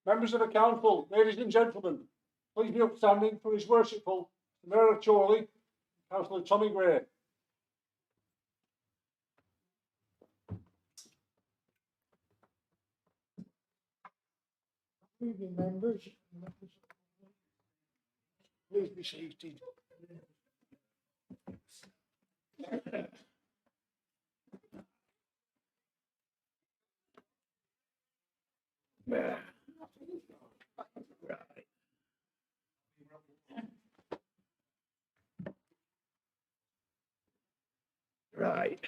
Members of the council, ladies and gentlemen, please be upstanding for His Worshipful the Mayor of Chorley, Councillor Tommy Gray. Good evening, members. Please be seated. Right. Right.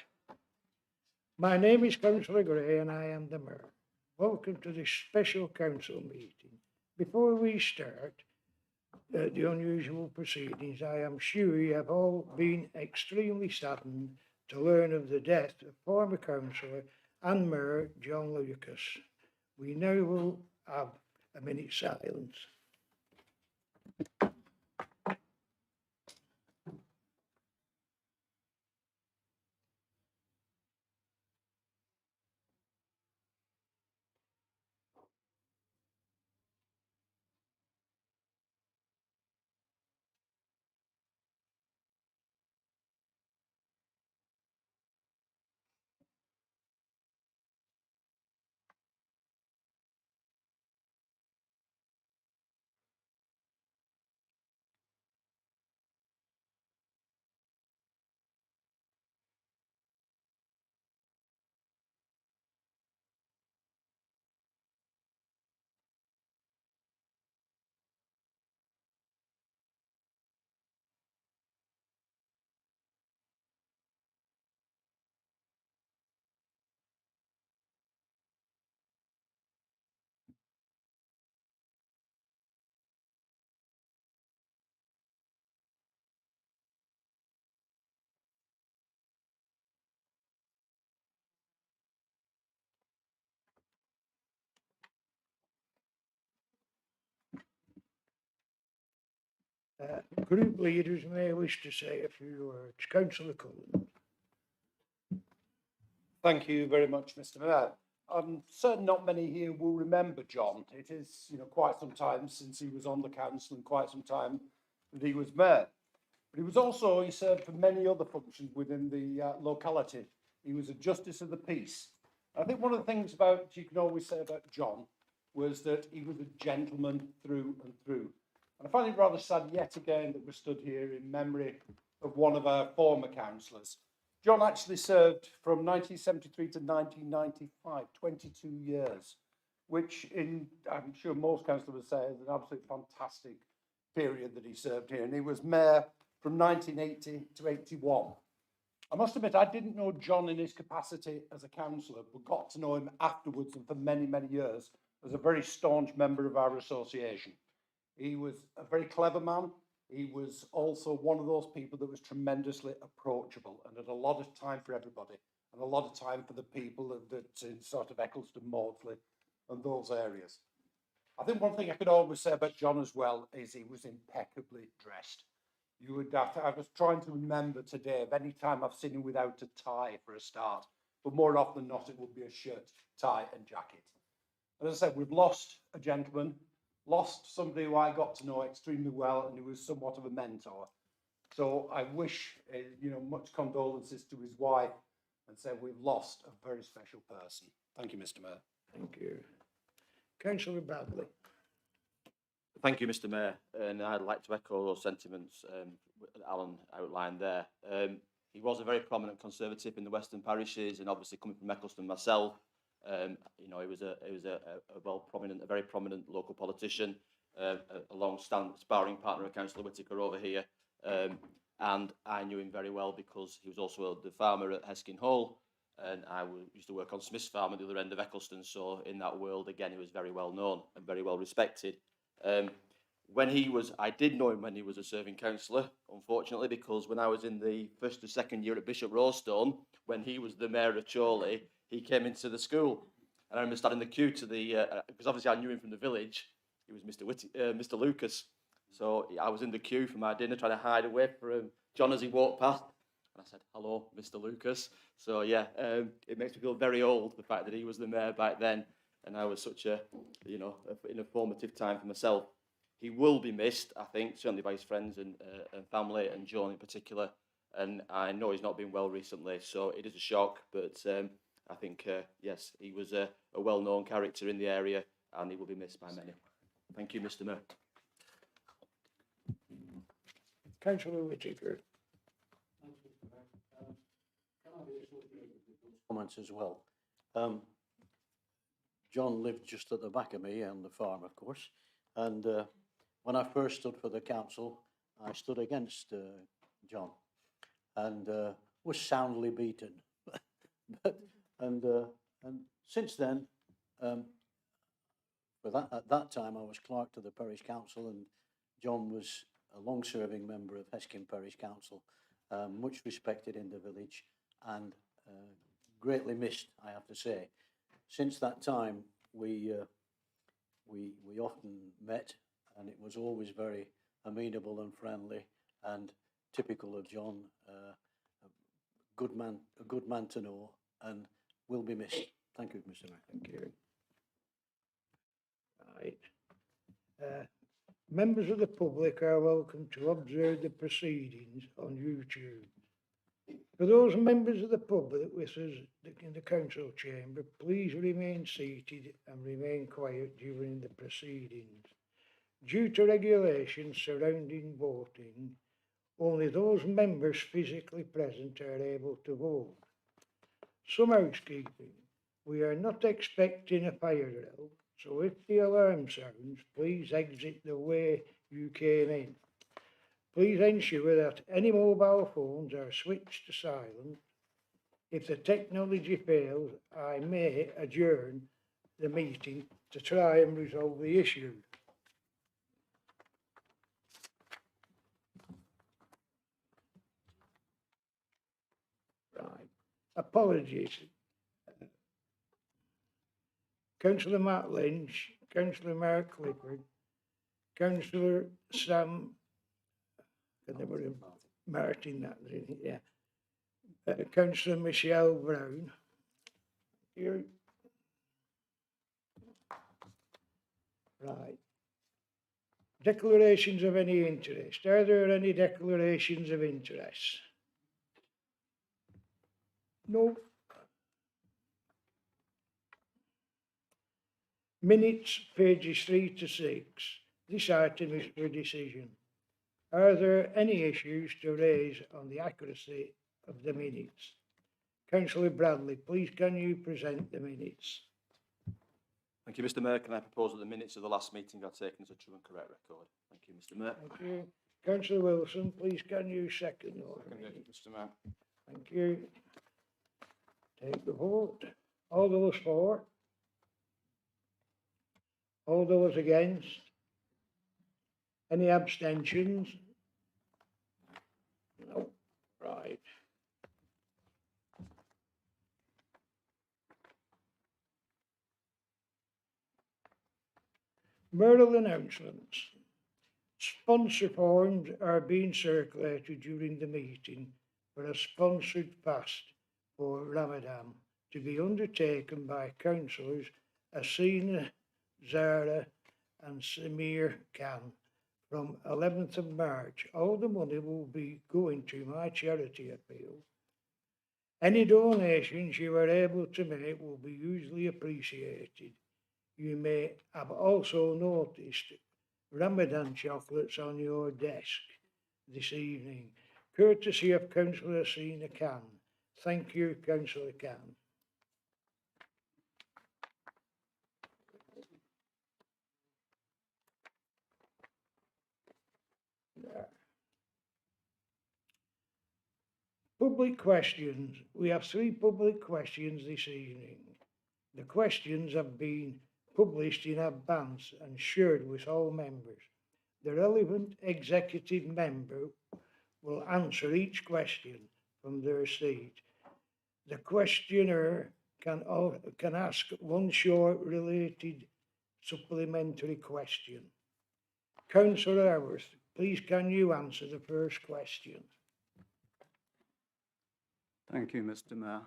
My name is Councillor Gray and I am the Mayor. Welcome to this special council meeting. Before we start the unusual proceedings, I am sure you have all been extremely saddened to learn of the death of former councillor and Mayor John Lucas. We now will have a minute's silence. Group leaders may wish to say a few words. Councillor Cullen. Thank you very much, Mr. Mayor. I'm certain not many here will remember John. It is, quite some time since he was on the council and quite some time that he was mayor. But he served for many other functions within the locality. He was a justice of the peace. I think one of the things you can always say about John was that he was a gentleman through and through. And I find it rather sad yet again that we're stood here in memory of one of our former councillors. John actually served from 1973 to 1995, 22 years, which I'm sure most councillors would say is an absolutely fantastic period that he served here. And he was mayor from 1980 to 81. I must admit, I didn't know John in his capacity as a councillor, but got to know him afterwards and for many, many years as a very staunch member of our association. He was a very clever man. He was also one of those people that was tremendously approachable and had a lot of time for everybody and a lot of time for the people that in sort of Eccleston, Maudsley and those areas. I think one thing I could always say about John as well is he was impeccably dressed. I was trying to remember today of any time I've seen him without a tie for a start, but more often than not, it would be a shirt, tie and jacket. And as I said, we've lost a gentleman, lost somebody who I got to know extremely well and who was somewhat of a mentor. So I wish, much condolences to his wife and say we've lost a very special person. Thank you, Mr. Mayor. Thank you. Councillor Bradley. Thank you, Mr. Mayor, and I'd like to echo those sentiments Alan outlined there. He was a very prominent Conservative in the Western parishes, and obviously coming from Eccleston myself, he was a very prominent local politician, a long-standing sparring partner of Councillor Whittaker over here, and I knew him very well because he was also the farmer at Heskin Hall, and I used to work on Smith's farm at the other end of Eccleston, so in that world, again, he was very well known and very well respected. I did know him when he was a serving councillor, unfortunately, because when I was in the first or second year at Bishop Rowstone, when he was the mayor of Chorley, he came into the school. And I remember standing in the queue to because obviously I knew him from the village, he was Mr. Lucas. So I was in the queue for my dinner, trying to hide away from John as he walked past. And I said, "Hello, Mr. Lucas." So yeah, it makes me feel very old, the fact that he was the mayor back then. and I was such a, an informative time for myself. He will be missed, I think, certainly by his friends and family, and John in particular. And I know he's not been well recently, so it is a shock. But I think, yes, he was a well-known character in the area, and he will be missed by many. Thank you, Mr. Mayor. Councillor Whittaker. Comments as well. John lived just at the back of me on the farm, of course, and when I first stood for the council, I stood against John and was soundly beaten. and since then, at that time, I was clerk to the parish council, and John was a long-serving member of Heskin Parish Council, much respected in the village, and greatly missed, I have to say. Since that time, we often met, and it was always very amenable and friendly, and typical of John, a good man to know, and will be missed. Thank you, Mr. Mayor. Thank you. Right. Members of the public are welcome to observe the proceedings on YouTube. For those members of the public with us in the council chamber, please remain seated and remain quiet during the proceedings. Due to regulations surrounding voting, only those members physically present are able to vote. Some housekeeping. We are not expecting a fire drill, so if the alarm sounds, please exit the way you came in. Please ensure that any mobile phones are switched to silent. If the technology fails, I may adjourn the meeting to try and resolve the issue. Right. Apologies. Councillor Matt Lynch, Councillor Mark Clifford, Councillor Sam Martin, Councillor Michelle Brown. Here. Right. Declarations of any interest. Are there any declarations of interest? No. Minutes, pages 3 to 6. This item is for decision. Are there any issues to raise on the accuracy of the minutes? Councillor Bradley, please can you present the minutes? Thank you, Mr. Mayor. Can I propose that the minutes of the last meeting are taken as a true and correct record? Thank you, Mr. Mayor. Thank you. Councillor Wilson, please can you second those? Mr. Mayor. Thank you. Take the vote. All those for? All those against? Any abstentions? No. Right. Mayoral announcements. Sponsor forms are being circulated during the meeting for a sponsored fast for Ramadan to be undertaken by councillors Asina Zara and Samir Khan from 11th of March. All the money will be going to my charity appeal. Any donations you are able to make will be hugely appreciated. You may have also noticed Ramadan chocolates on your desk this evening, courtesy of Councillor Asina Khan. Thank you, Councillor Khan. Public questions. We have 3 public questions this evening. The questions have been published in advance and shared with all members. The relevant executive member will answer each question from their seat. The questioner can ask one short related supplementary question. Councillor Howarth, please can you answer the first question? Thank you, Mr. Mayor.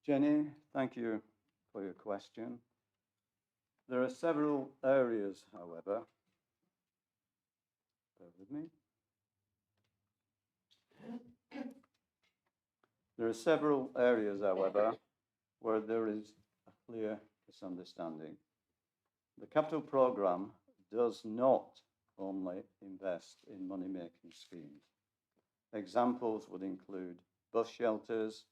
Jenny, thank you for your question. There are several areas, however, bear with me. There are several areas, however, where there is a clear misunderstanding. The capital programme does not only invest in money-making schemes. Examples would include bus shelters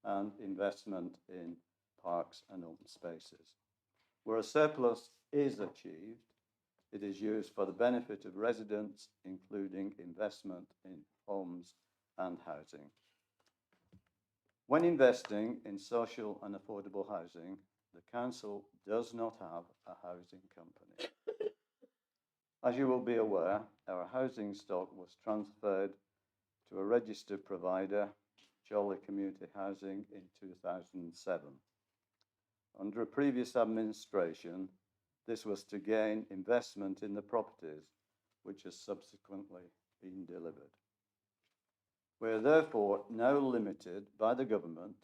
and investment in parks and open spaces. Where a surplus is achieved, it is used for the benefit of residents, including investment in homes and housing. When investing in social and affordable housing, the council does not have a housing company. As you will be aware, our housing stock was transferred to a registered provider, Jolly Community Housing, in 2007. Under a previous administration, this was to gain investment in the properties, which has subsequently been delivered. We are therefore now limited by the government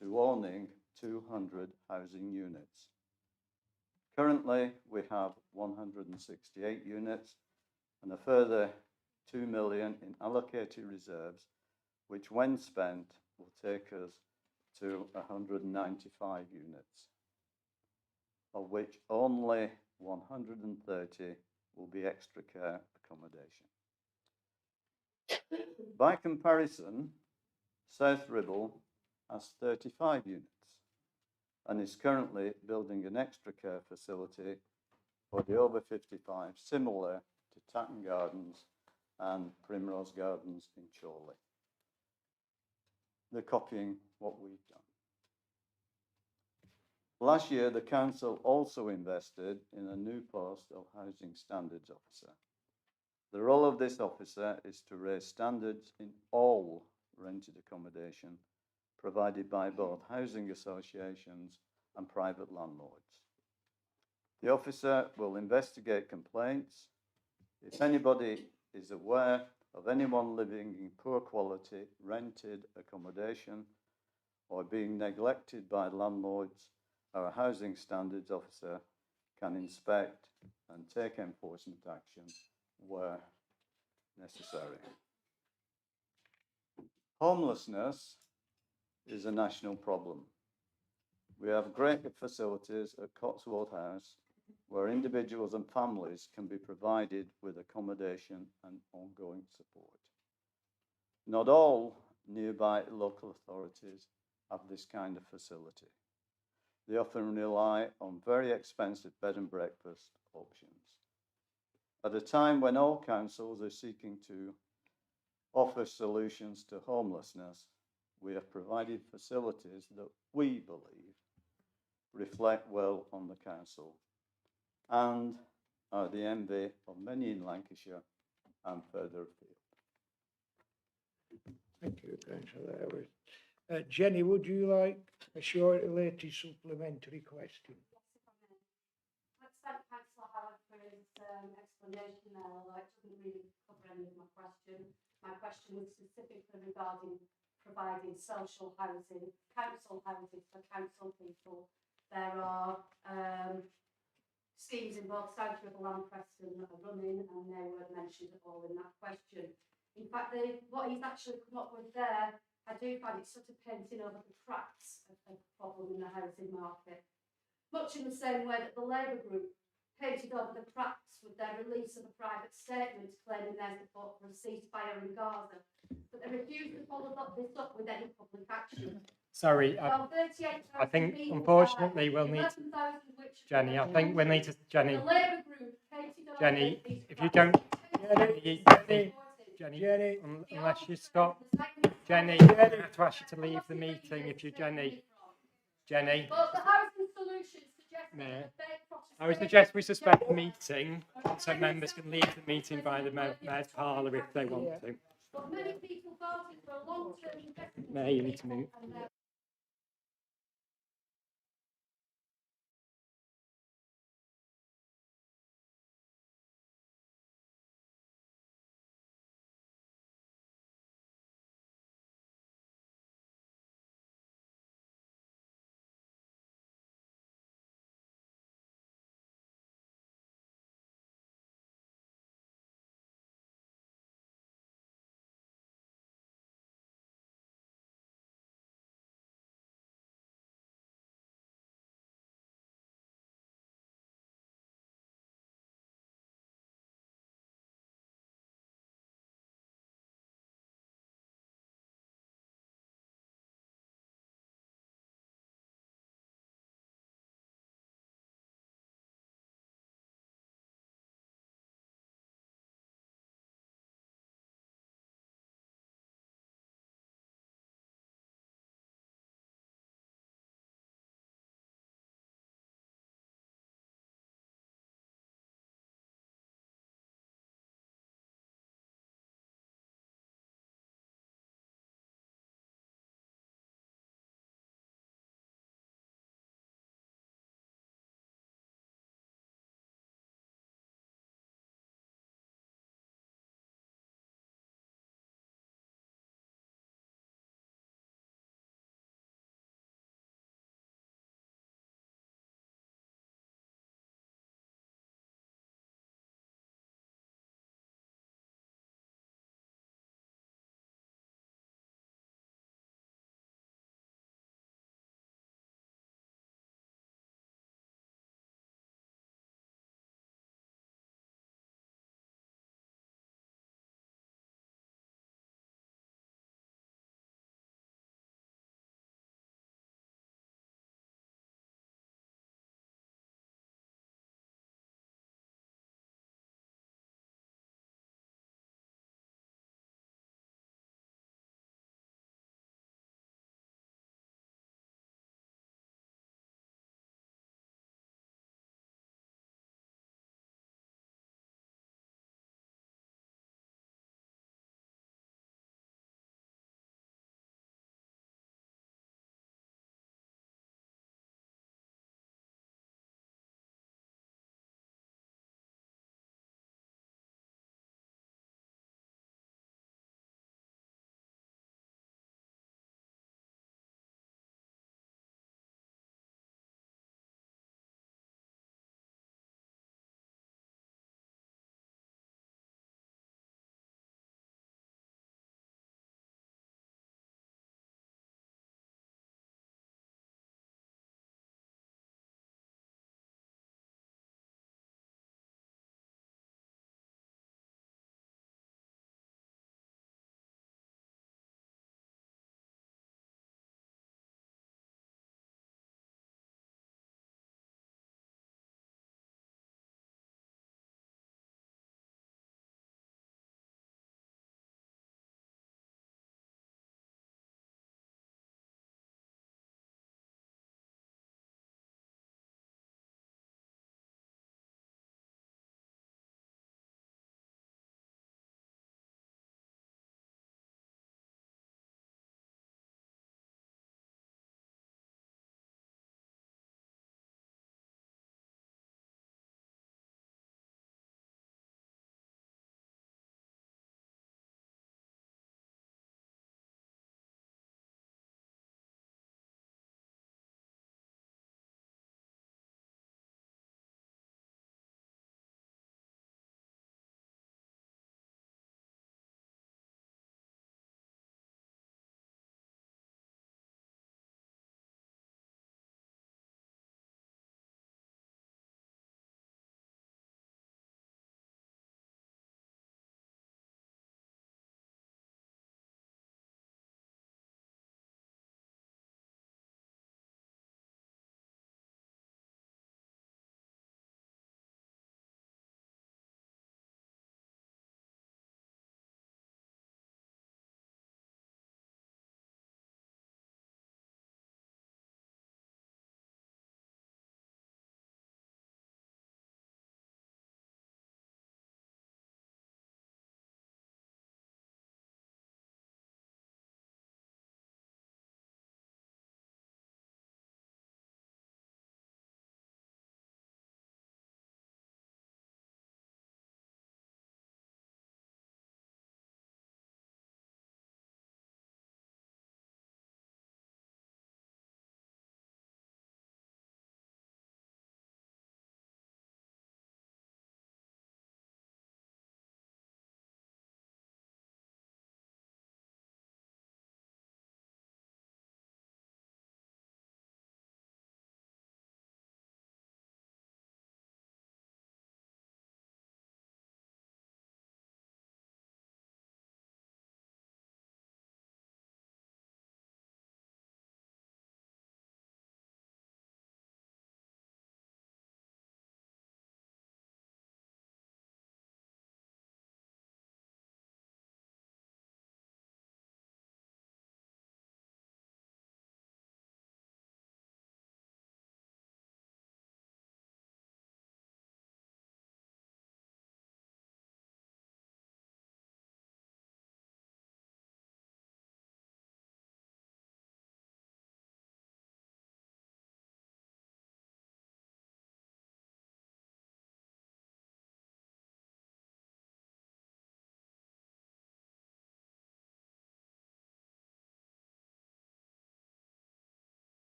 to owning 200 housing units. Currently, we have 168 units and a further 2 million in allocated reserves, which when spent will take us to 195 units, of which only 130 will be extra care accommodation. By comparison, South Ribble has 35 units and is currently building an extra care facility for the over 55, similar to Tatton Gardens and Primrose Gardens in Chorley. They're copying what we've done. Last year, the council also invested in a new post of Housing Standards Officer. The role of this officer is to raise standards in all rented accommodation provided by both housing associations and private landlords. The officer will investigate complaints. If anybody is aware of anyone living in poor quality rented accommodation or being neglected by landlords, our housing standards officer can inspect and take enforcement action where necessary. Homelessness is a national problem. We have great facilities at Cotswold House where individuals and families can be provided with accommodation and ongoing support. Not all nearby local authorities have this kind of facility. They often rely on very expensive bed and breakfast options. At a time when all councils are seeking to offer solutions to homelessness, we have provided facilities that we believe reflect well on the council and are the envy of many in Lancashire and further afield. Thank you, Councillor Howard. Jenny, would you like a short related supplementary question? Let's thank Councillor Howard for his explanation there, although it doesn't really cover any of my question. My question was specifically regarding providing social housing, council houses for council people. There are schemes in both South Ribble and Preston that are running, and they weren't mentioned at all in that question. In fact, what he's actually come up with there, I do find it sort of painting over the cracks of the problem in the housing market. Much in the same way that the Labour group painted over the cracks with their release of a private statement claiming their support for a ceasefire in Gaza, but they refused to follow this up with any public action. Sorry, I think unfortunately we'll need to, Jenny. I think we'll need to, Jenny. The Labour group painted over Jenny, these if you cracks. Jenny, unless you stop, Jenny, I have to ask you to leave the meeting. If you, Jenny. But the housing solution suggests Mayor, that I would suggest we suspend the meeting so members can leave the meeting by the mayor's parlour if they want to. But many people voted for a long-term investment. Mayor, you need to move.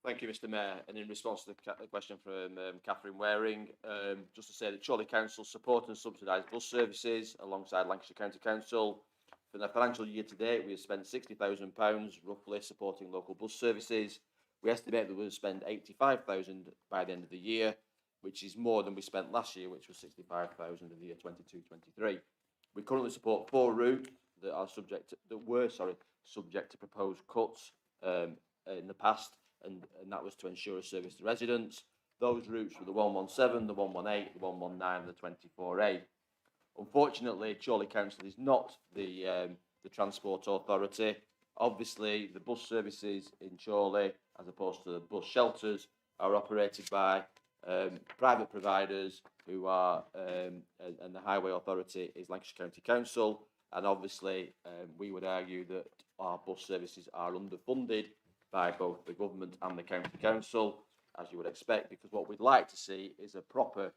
Thank you, Mr Mayor. And in response to the question from Catherine Waring, just to say that Chorley Council support and subsidise bus services alongside Lancashire County Council. For the financial year to date, we have spent £60,000 roughly supporting local bus services. We estimate that we'll spend £85,000 by the end of the year, which is more than we spent last year, which was £65,000 in the year 22-23. We currently support 4 routes that were subject to proposed cuts in the past, and that was to ensure a service to residents. Those routes were the 117, the 118, the 119, and the 24A. Unfortunately, Chorley Council is not the transport authority. Obviously, the bus services in Chorley, as opposed to the bus shelters, are operated by private providers who are, and the highway authority is Lancashire County Council. And obviously, we would argue that our bus services are underfunded by both the government and the county council, as you would expect, because what we'd like to see is a proper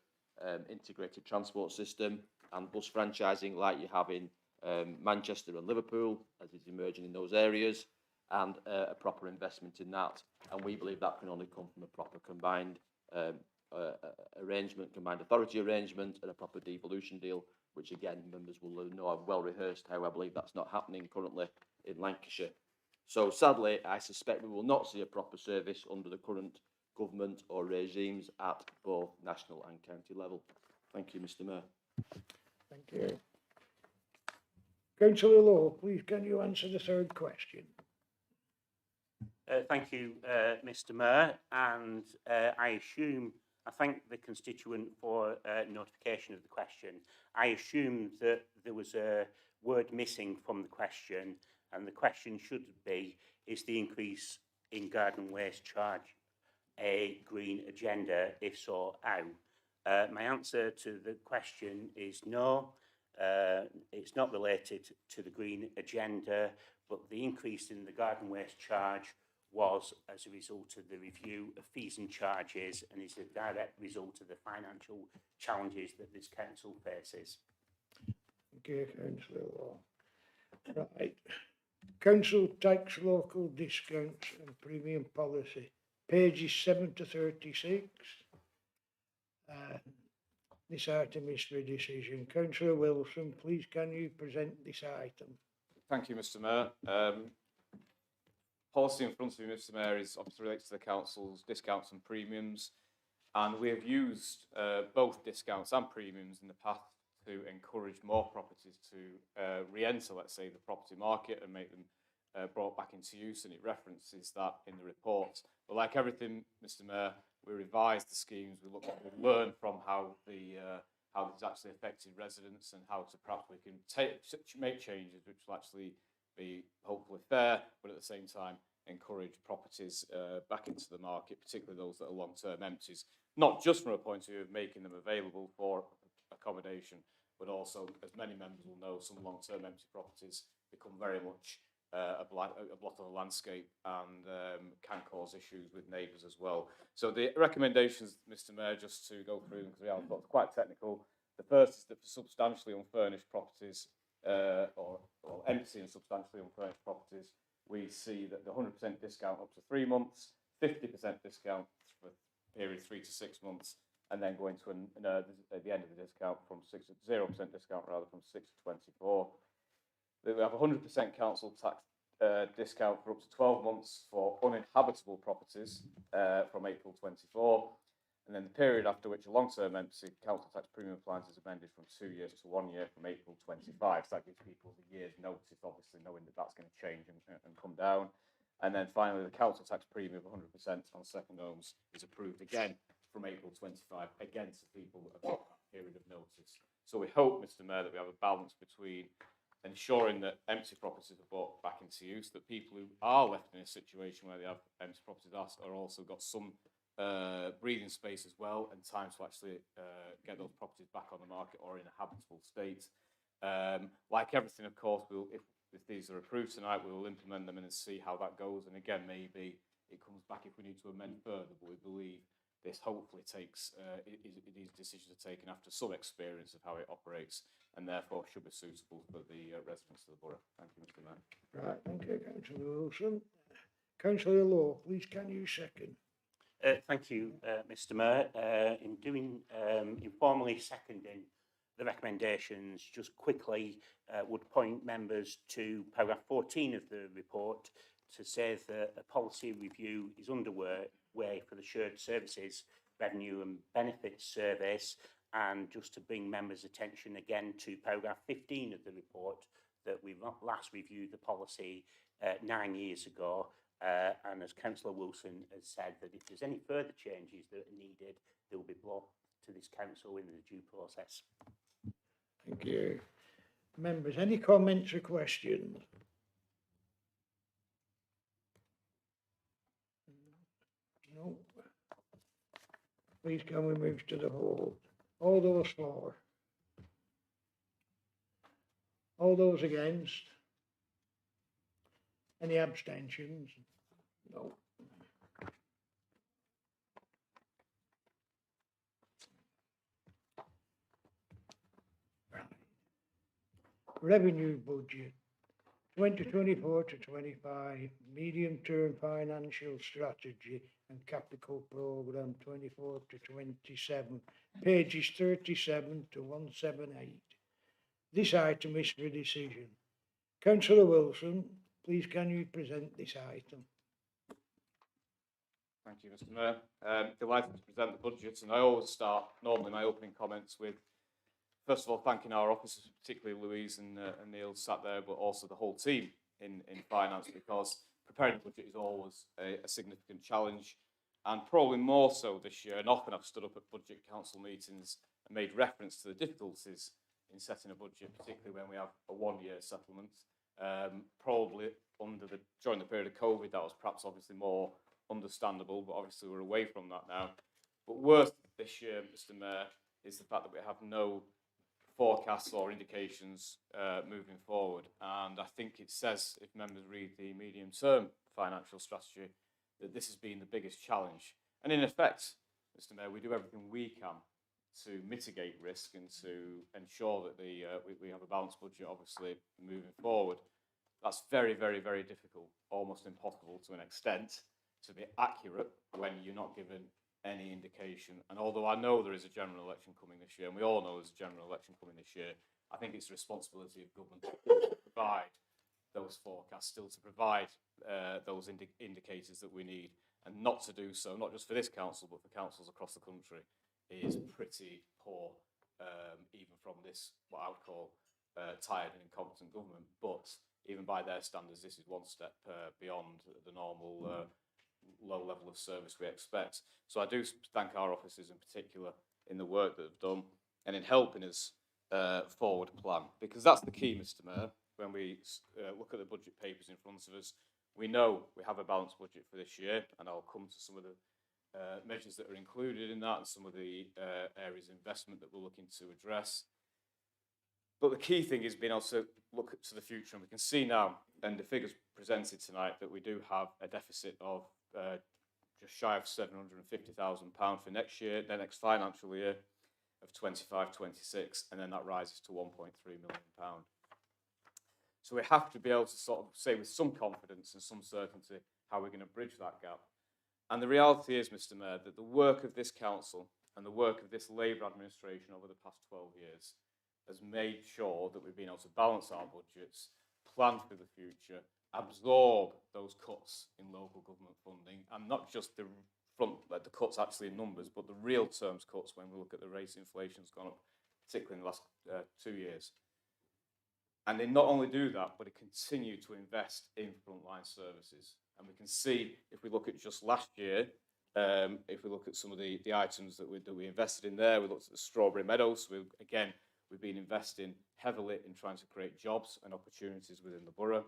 integrated transport system and bus franchising like you have in Manchester and Liverpool, as is emerging in those areas, and a proper investment in that. And we believe that can only come from a proper combined arrangement, combined authority arrangement, and a proper devolution deal, which again, members will know I've well rehearsed how I believe that's not happening currently in Lancashire. So sadly, I suspect we will not see a proper service under the current government or regimes at both national and county level. Thank you, Mr Mayor. Thank you. Councillor Lowe, please can you answer the third question? Thank you, Mr Mayor, and I thank the constituent for notification of the question. I assume that there was a word missing from the question, and the question should be, is the increase in garden waste charge a green agenda? If so, how? My answer to the question is no. It's not related to the green agenda, but the increase in the garden waste charge was as a result of the review of fees and charges, and is a direct result of the financial challenges that this council faces. Thank you, Councillor Lowe. Right. Council tax local discounts and premium policy, pages 7 to 36. This item is for decision. Councillor Wilson, please can you present this item? Thank you, Mr Mayor. Policy in front of you, Mr Mayor, is obviously related to the council's discounts and premiums, and we have used both discounts and premiums in the past to encourage more properties to re-enter, let's say, the property market and make them brought back into use, and it references that in the report. But like everything, Mr Mayor, we revised the schemes, we learn from how it's actually affected residents, and how to perhaps we can make changes which will actually be hopefully fair, but at the same time encourage properties back into the market, particularly those that are long-term empties, not just from a point of view of making them available for accommodation, but also, as many members will know, some long-term empty properties become very much a blot on the landscape, and can cause issues with neighbours as well. So the recommendations, Mr Mayor, just to go through, because we are quite technical. The first is that for substantially unfurnished properties, or empty and substantially unfurnished properties, we see that the 100% discount up to 3 months, 50% discount for period 3 to 6 months, and then going to at the end of the discount from 0% discount rather from 6 to 24. We have 100% council tax discount for up to 12 months for uninhabitable properties from April 24. And then the period after which a long-term empty council tax premium appliance is amended from 2 years to 1 year from April 25. So that gives people a year's notice, obviously knowing that that's going to change and come down. And then finally, the council tax premium of 100% on second homes is approved again from April 25, again to people that have got that period of notice. So we hope, Mr Mayor, that we have a balance between ensuring that empty properties are brought back into use, that people who are left in a situation where they have empty properties are also got some breathing space as well, and time to actually get those properties back on the market or in a habitable state. Like everything, of course, if these are approved tonight, we will implement them and see how that goes. And again, maybe it comes back if we need to amend further, but we believe this hopefully these decisions are taken after some experience of how it operates, and therefore should be suitable for the residents of the borough. Thank you, Mr Mayor. Right, thank you, Councillor Wilson. Councillor Lowe, please can you second? Thank you, Mr Mayor. In doing informally seconding the recommendations, just quickly would point members to paragraph 14 of the report to say that a policy review is underway for the shared services revenue and benefits service, and just to bring members' attention again to paragraph 15 of the report that we last reviewed the policy 9 years ago. And as Councillor Wilson has said, that if there's any further changes that are needed, they will be brought to this council in the due process. Thank you. Members, any comments or questions? No. Please can we move to the vote? All those for? All those against? Any abstentions? No. Revenue budget 2024 to 25, medium-term financial strategy and capital programme 24 to 27, pages 37 to 178. This item is for decision. Councillor Wilson, please can you present this item? Thank you, Mr Mayor. Delighted to present the budget, and I always start normally my opening comments with, first of all, thanking our officers, particularly Louise and Neil sat there, but also the whole team in finance, because preparing the budget is always a significant challenge, and probably more so this year. And often I've stood up at budget council meetings and made reference to the difficulties in setting a budget, particularly when we have a one-year settlement. Probably during the period of COVID, that was perhaps obviously more understandable, but obviously we're away from that now. But worse this year, Mr Mayor, is the fact that we have no forecasts or indications moving forward. And I think it says, if members read the medium-term financial strategy, that this has been the biggest challenge. And in effect, Mr Mayor, we do everything we can to mitigate risk and to ensure that we have a balanced budget, obviously, moving forward. That's very, very, very difficult, almost impossible to an extent, to be accurate when you're not given any indication. And although I know there is a general election coming this year, and we all know there's a general election coming this year, I think it's the responsibility of government to provide those forecasts, still to provide those indicators that we need, and not to do so, not just for this council, but for councils across the country, is pretty poor, even from this, what I would call, tired and incompetent government. But even by their standards, this is one step beyond the normal low level of service we expect. So I do thank our officers in particular in the work that they've done and in helping us forward plan, because that's the key, Mr Mayor. When we look at the budget papers in front of us, we know we have a balanced budget for this year, and I'll come to some of the measures that are included in that and some of the areas of investment that we're looking to address. But the key thing is being able to look to the future, and we can see now, and the figures presented tonight, that we do have a deficit of just shy of £750,000 for next year, the next financial year of 25-26, and then that rises to £1.3 million. So we have to be able to sort of say with some confidence and some certainty how we're going to bridge that gap. And the reality is, Mr Mayor, that the work of this council and the work of this Labour administration over the past 12 years has made sure that we've been able to balance our budgets, plan for the future, absorb those cuts in local government funding, and not just the cuts actually in numbers, but the real terms cuts when we look at the rate inflation's gone up, particularly in the last 2 years. And they not only do that, but they continue to invest in frontline services. And we can see, if we look at just last year, if we look at some of the items that we invested in there, we looked at the Strawberry Meadows. We've been investing heavily in trying to create jobs and opportunities within the borough.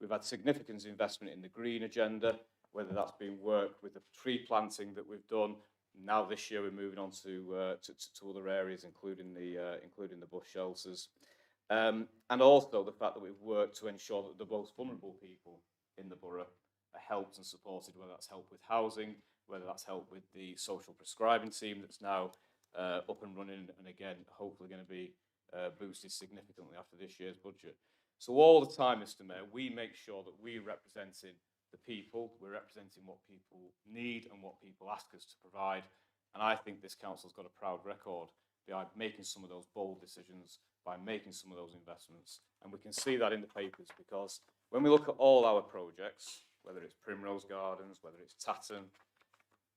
We've had significant investment in the green agenda, whether that's been work with the tree planting that we've done. Now this year we're moving on to other areas, including the bush shelters. And also the fact that we've worked to ensure that the most vulnerable people in the borough are helped and supported, whether that's help with housing, whether that's help with the social prescribing team that's now up and running, and again, hopefully going to be boosted significantly after this year's budget. So all the time, Mr Mayor, we make sure that we're representing the people, we're representing what people need and what people ask us to provide. And I think this council's got a proud record by making some of those bold decisions, by making some of those investments. And we can see that in the papers, because when we look at all our projects, whether it's Primrose Gardens, whether it's Tatton,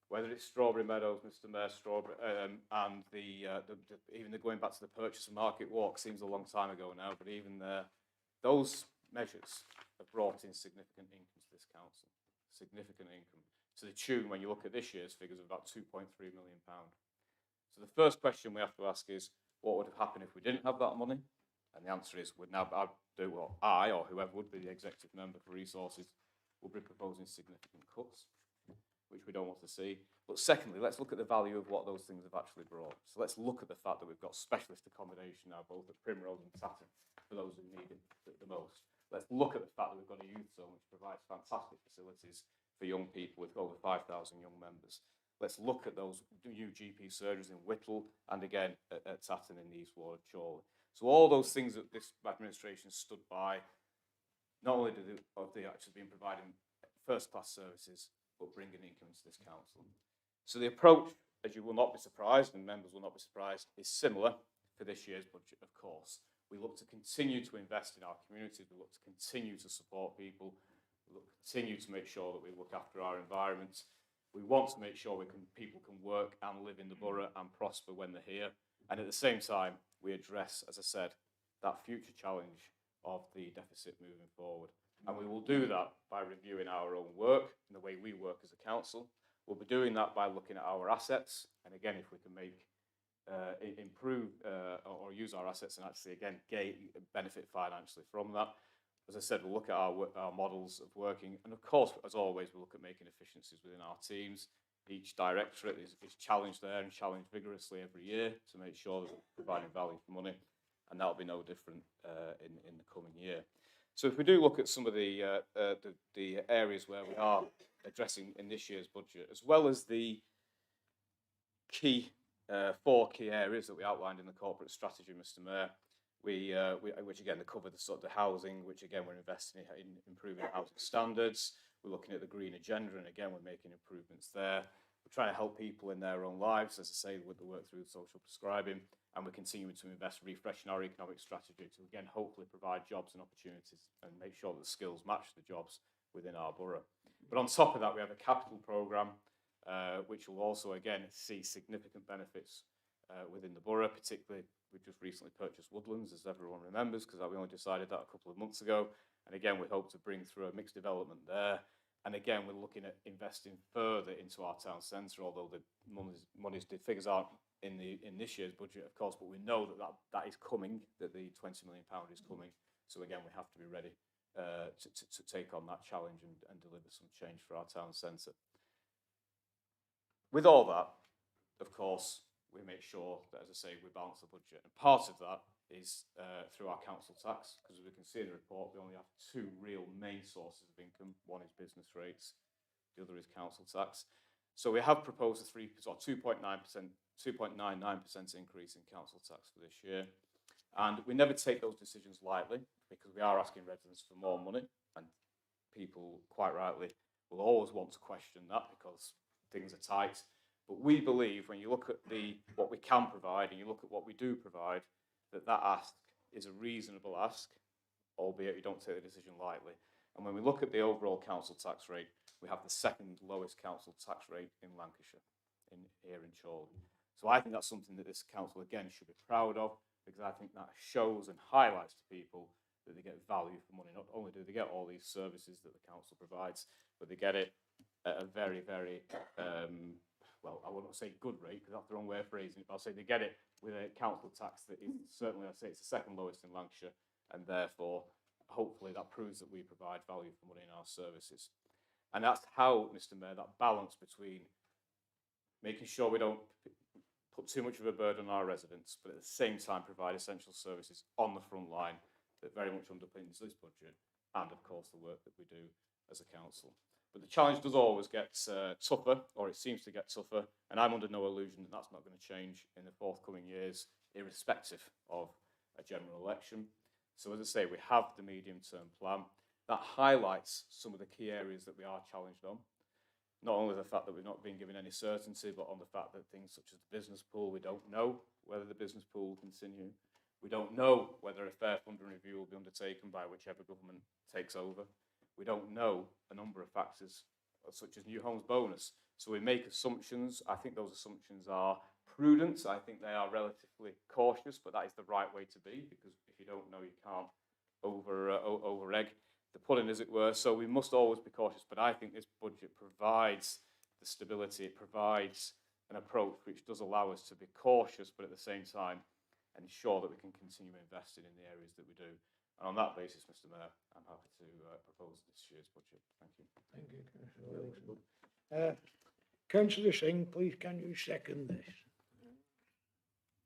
whether it's Strawberry Meadows, Mr. Mayor, Strawberry, and even the going back to the Purchase and Market Walk seems a long time ago now, but even there, those measures have brought in significant income to this council, significant income, to the tune, when you look at this year's figures, of about £2.3 million. So the first question we have to ask is, what would have happened if we didn't have that money? And the answer is, I, or whoever would be the executive member for resources, will be proposing significant cuts, which we don't want to see. But secondly, let's look at the value of what those things have actually brought. So let's look at the fact that we've got specialist accommodation now, both at Primrose and Tatton, for those who need it the most. Let's look at the fact that we've got a youth zone which provides fantastic facilities for young people with over 5,000 young members. Let's look at those new GP surgeries in Whittle and again at Tatton in the East Ward, Chorley. So all those things that this administration stood by, not only have they actually been providing first-class services, but bringing income to this council. So the approach, as you will not be surprised, and members will not be surprised, is similar for this year's budget, of course. We look to continue to invest in our communities, we look to continue to support people, we look to continue to make sure that we look after our environment. We want to make sure people can work and live in the borough and prosper when they're here. And at the same time, we address, as I said, that future challenge of the deficit moving forward. And we will do that by reviewing our own work and the way we work as a council. We'll be doing that by looking at our assets. And again, if we can improve or use our assets and actually, again, benefit financially from that. As I said, we'll look at our models of working. And of course, as always, we'll look at making efficiencies within our teams. Each directorate is challenged there and challenged vigorously every year to make sure that we're providing value for money. And that'll be no different in the coming year. So if we do look at some of the areas where we are addressing in this year's budget, as well as the four key areas that we outlined in the corporate strategy, Mr. Mayor, which again they cover the housing, which again we're investing in improving housing standards. We're looking at the green agenda, and again we're making improvements there. We're trying to help people in their own lives, as I say, with the work through social prescribing, and we're continuing to invest, refreshing our economic strategy to again hopefully provide jobs and opportunities and make sure that the skills match the jobs within our borough. But on top of that, we have a capital programme which will also again see significant benefits within the borough. Particularly, we've just recently purchased Woodlands, as everyone remembers, because we only decided that a couple of months ago. And again, we hope to bring through a mixed development there. And again, we're looking at investing further into our town centre, although the figures aren't in this year's budget, of course, but we know that is coming, that the £20 million is coming. So again, we have to be ready to take on that challenge and deliver some change for our town centre. With all that, of course, we make sure that, as I say, we balance the budget. And part of that is through our council tax, because as we can see in the report, we only have two real main sources of income. One is business rates, the other is council tax. So we have proposed a 2.99% increase in council tax for this year. And we never take those decisions lightly, because we are asking residents for more money, and people, quite rightly, will always want to question that because things are tight. But we believe when you look at what we can provide and you look at what we do provide, that ask is a reasonable ask, albeit you don't take the decision lightly. And when we look at the overall council tax rate, we have the second lowest council tax rate in Lancashire, here in Chorley. So I think that's something that this council, again, should be proud of, because I think that shows and highlights to people that they get value for money. Not only do they get all these services that the council provides, but they get it at a very, very, well, I wouldn't say good rate, because that's the wrong way of phrasing it, but I'll say they get it with a council tax that is certainly, I'd say it's the second lowest in Lancashire, and therefore, hopefully that proves that we provide value for money in our services. And that's how, Mr. Mayor, that balance between making sure we don't put too much of a burden on our residents, but at the same time provide essential services on the front line that very much underpins this budget, and of course the work that we do as a council. But the challenge does always get tougher, or it seems to get tougher, and I'm under no illusion that that's not going to change in the forthcoming years, irrespective of a general election. So as I say, we have the medium-term plan. that highlights some of the key areas that we are challenged on. Not only the fact that we've not been given any certainty, but on the fact that things such as the business pool, we don't know whether the business pool will continue. We don't know whether a fair funding review will be undertaken by whichever government takes over. We don't know a number of factors, such as new homes bonus. So we make assumptions. I think those assumptions are prudent. I think they are relatively cautious, but that is the right way to be, because if you don't know, you can't over-egg the pudding, as it were. So we must always be cautious. But I think this budget provides the stability. It provides an approach which does allow us to be cautious, but at the same time ensure that we can continue investing in the areas that we do. And on that basis, Mr. Mayor, I'm happy to propose this year's budget. Thank you. Thank you, Councillor Wilson. Councillor Singh, please can you second this?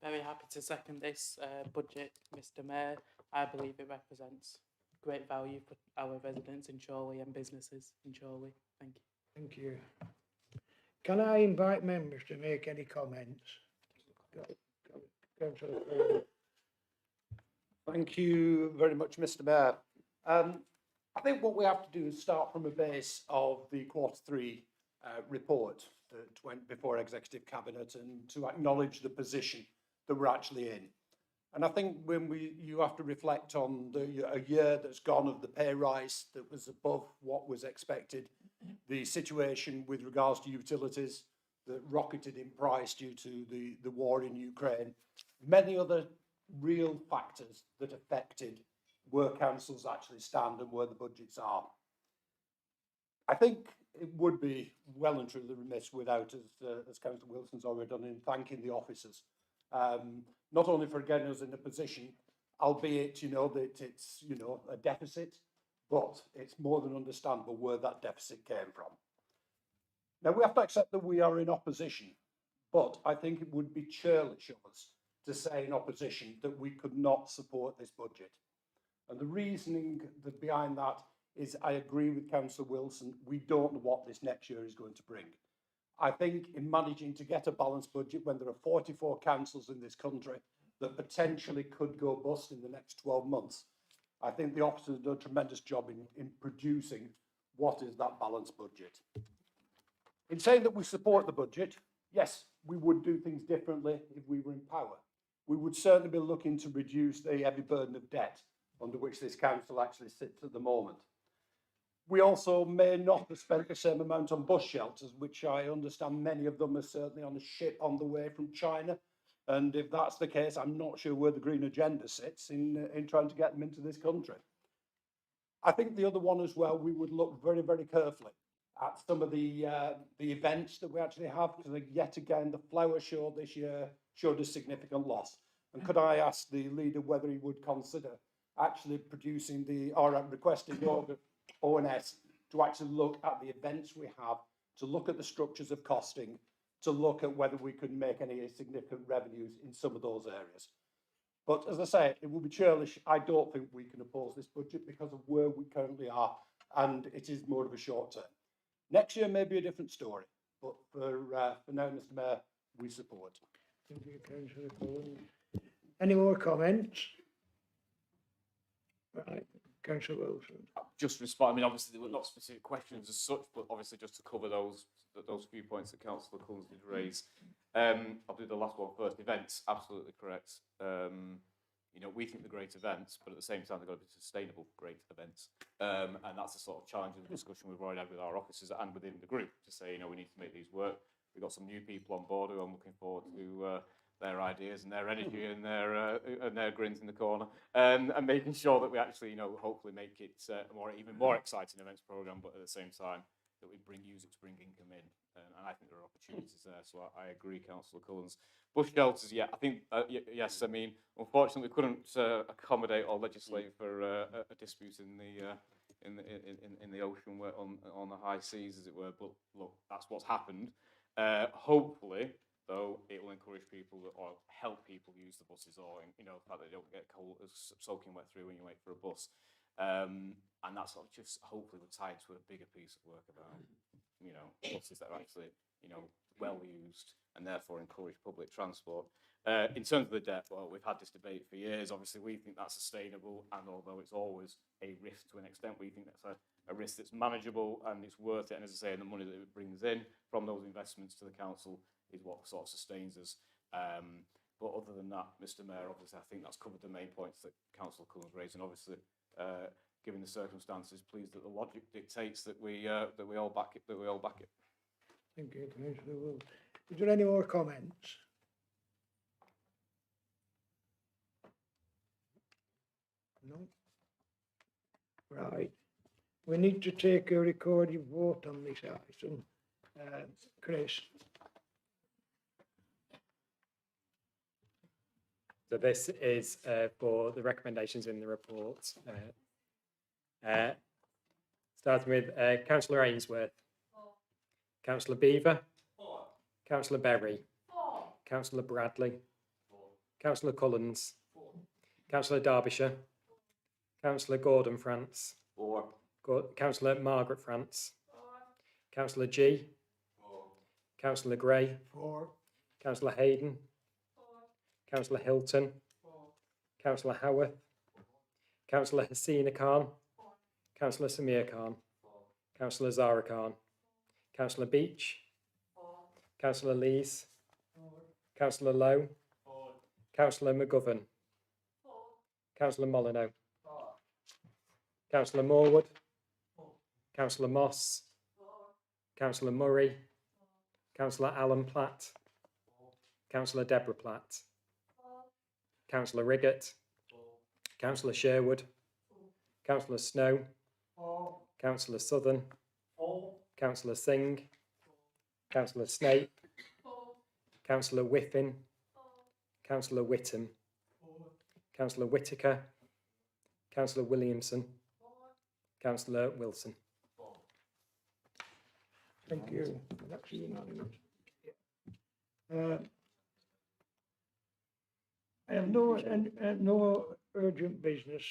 Very happy to second this budget, Mr. Mayor. I believe it represents great value for our residents in Chorley and businesses in Chorley. Thank you. Thank you. Can I invite members to make any comments? Councillor Cole. Thank you very much, Mr. Mayor. I think what we have to do is start from a base of the Q3 report that went before Executive Cabinet, and to acknowledge the position that we're actually in. And I think when you have to reflect on a year that's gone of the pay rise that was above what was expected, the situation with regards to utilities that rocketed in price due to the war in Ukraine, many other real factors that affected where councils actually stand and where the budgets are. I think it would be well and truly remiss without, as Councillor Wilson's already done, in thanking the officers, not only for getting us in a position, albeit, that it's, a deficit, but it's more than understandable where that deficit came from. Now, we have to accept that we are in opposition, but I think it would be churlish of us to say in opposition that we could not support this budget. And the reasoning behind that is, I agree with Councillor Wilson, we don't know what this next year is going to bring. I think in managing to get a balanced budget when there are 44 councils in this country that potentially could go bust in the next 12 months, I think the officers have done a tremendous job in producing what is that balanced budget. In saying that we support the budget, yes, we would do things differently if we were in power. We would certainly be looking to reduce the heavy burden of debt under which this council actually sits at the moment. We also may not have spent the same amount on bus shelters, which I understand many of them are certainly on a ship on the way from China. And if that's the case, I'm not sure where the green agenda sits in trying to get them into this country. I think the other one as well, we would look very, very carefully at some of the events that we actually have, because yet again, the flower show this year showed a significant loss. And could I ask the leader whether he would consider actually producing requesting ONS to actually look at the events we have, to look at the structures of costing, to look at whether we could make any significant revenues in some of those areas. But as I say, it will be churlish. I don't think we can oppose this budget because of where we currently are, and it is more of a short term. Next year may be a different story, but for now, Mr. Mayor, we support. Thank you, Councillor Cullen. Any more comments? Right, Councillor Wilson. Just respond. I mean, obviously there were not specific questions as such, but obviously just to cover those few points that Councillor Collins did raise. I'll do the last one first. Events, absolutely correct. We think they're great events, but at the same time they've got to be sustainable great events. And that's the sort of challenge and discussion we've already had with our officers and within the group to say, we need to make these work. We've got some new people on board who I'm looking forward to their ideas and their energy and their grins in the corner, and making sure that we actually, hopefully make it even more exciting events programme, but at the same time that we bring music to bring income in, and I think there are opportunities there. So I agree, Councillor Collins. Bush shelters, yeah, I think yes. I mean, unfortunately, we couldn't accommodate or legislate for a dispute in the ocean on the high seas, as it were. But look, that's what's happened. Hopefully, though, it will encourage people or help people use the buses, or the fact that they don't get cold, soaking wet through when you wait for a bus, and that's sort of just hopefully will tie into a bigger piece of work about buses that are actually well used and therefore encourage public transport. In terms of the debt, well, we've had this debate for years. Obviously, we think that's sustainable, and although it's always a risk to an extent, we think that's a risk that's manageable and it's worth it. And as I say, the money that it brings in from those investments to the council is what sort of sustains us. But other than that, Mr. Mayor, obviously, I think that's covered the main points that Councillor Cullen's raised, and obviously, given the circumstances, pleased that the logic dictates that we all back it. Thank you, Councillor Wood. Is there any more comments? No? Right. We need to take a recorded vote on this item. Chris? So this is for the recommendations in the report. Starting with Councillor Ainsworth, Councillor Beaver, Councillor Berry, Councillor Bradley, Councillor Collins, Councillor Derbyshire, Councillor Gordon France, Councillor Margaret France, Councillor G, Councillor Gray, Councillor Hayden, Councillor Hilton, Councillor Howarth, Councillor Hasina Khan, Councillor Samir Khan, Councillor Zara Khan, Councillor Beach, Councillor Lees, Councillor Lowe, Councillor McGovern, Councillor Molyneux, Councillor Morwood, Councillor Moss, Councillor Murray, Councillor Alan Platt, Councillor Deborah Platt, Councillor Riggett, Councillor Sherwood, Councillor Snow, Councillor Southern, Councillor Singh, Councillor Snape, Councillor Whiffin, Councillor Whittam, Councillor Whittaker, Councillor Williamson, Councillor Wilson. Thank you. That's unanimous. I have no urgent business.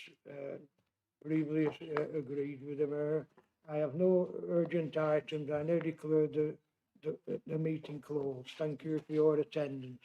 Previously agreed with the Mayor. I have no urgent items. I now declare the meeting closed. Thank you for your attendance.